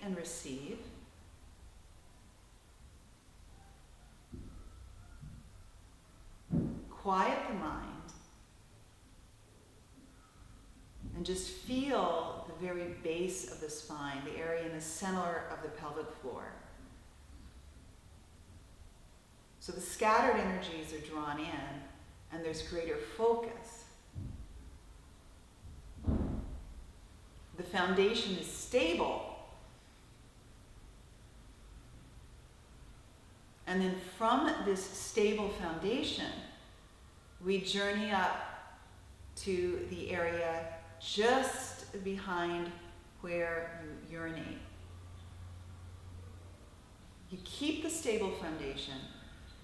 and receive. Quiet the mind. And just feel the very base of the spine, the area in the center of the pelvic floor. So the scattered energies are drawn in, and there's greater focus. The foundation is stable. And then from this stable foundation, we journey up to the area just behind where you urinate. You keep the stable foundation,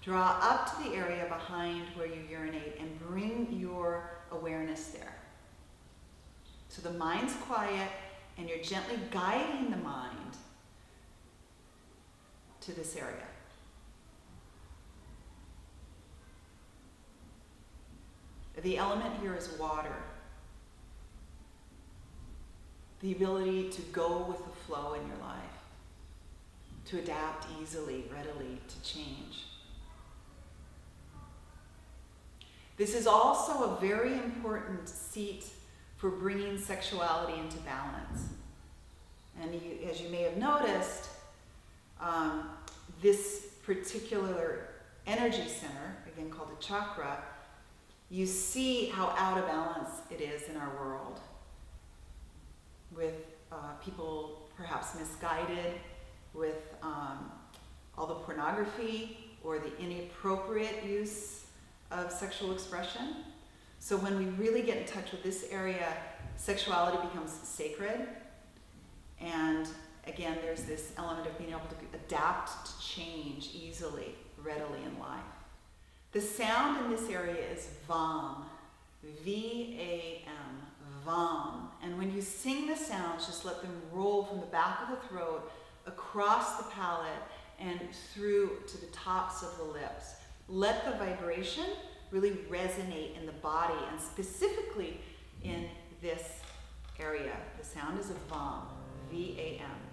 draw up to the area behind where you urinate, and bring your awareness there. So the mind's quiet, and you're gently guiding the mind to this area. The element here is water. The ability to go with the flow in your life, to adapt easily, readily, to change. This is also a very important seat for bringing sexuality into balance. And as you may have noticed, this particular energy center, again called the chakra, you see how out of balance it is in our world, with people perhaps misguided, with all the pornography or the inappropriate use of sexual expression. So when we really get in touch with this area, sexuality becomes sacred. And again, there's this element of being able to adapt to change easily, readily in life. The sound in this area is VAM, V-A-M, VAM. And when you sing the sounds, just let them roll from the back of the throat, across the palate, and through to the tops of the lips. Let the vibration really resonate in the body, and specifically in this area. The sound is a VAM, V-A-M.